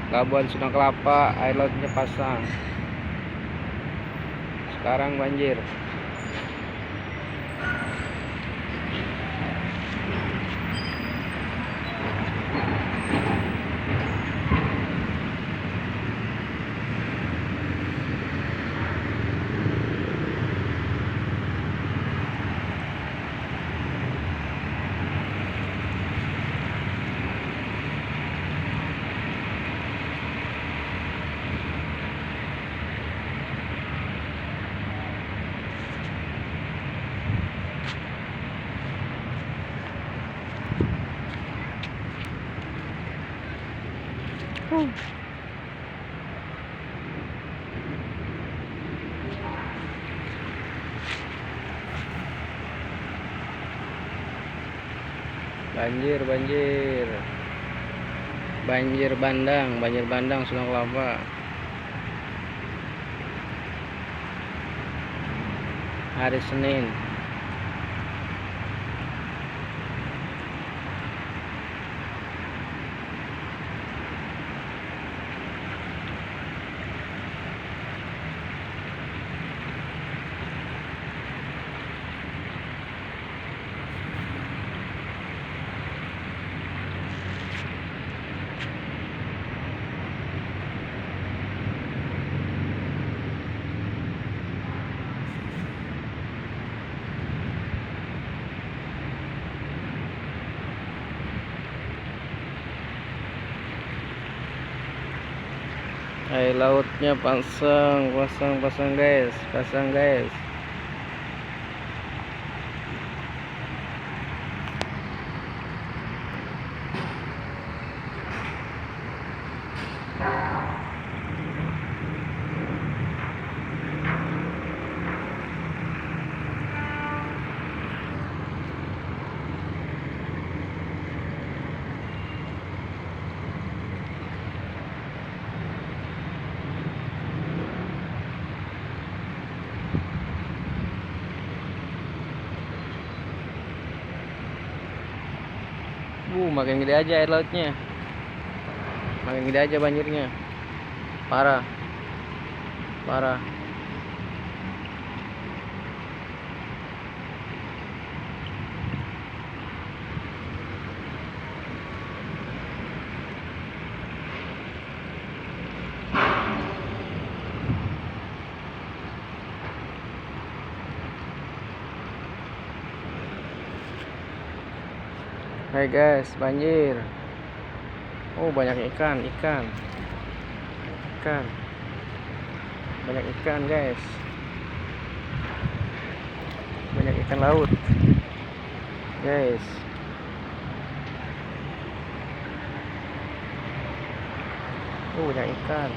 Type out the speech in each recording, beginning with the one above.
Labuan Sunda Kelapa, air lautnya pasang. Sekarang banjir. Banjir, banjir. Banjir bandang Sunda Kelapa. Hari Senin. Air lautnya pasang guys, pasang guys. Makin gede aja air lautnya. Makin gede aja banjirnya. Parah. Parah. Hai guys, banjir. Oh, banyak ikan. Banyak ikan guys. Banyak ikan laut guys. Banyak ikan.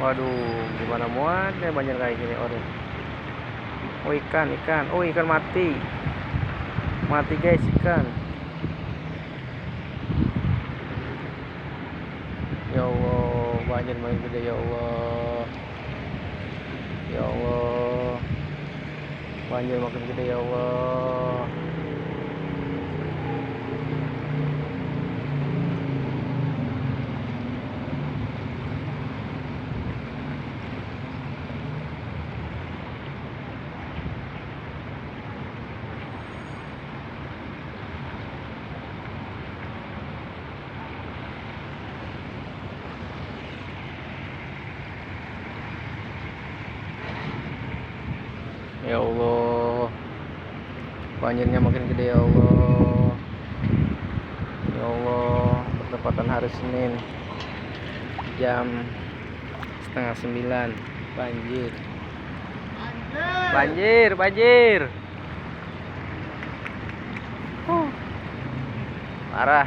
Waduh, gimana muatnya banjir kayak gini orang. Oh, ikan. Oh, ikan mati guys, ikan. Ya Allah, banjir makin gede. Ya Allah, banjir makin gede. Ya Allah. Ya Allah, banjirnya makin gede. Ya Allah, bertepatan hari Senin jam 8:30. Banjir. Parah.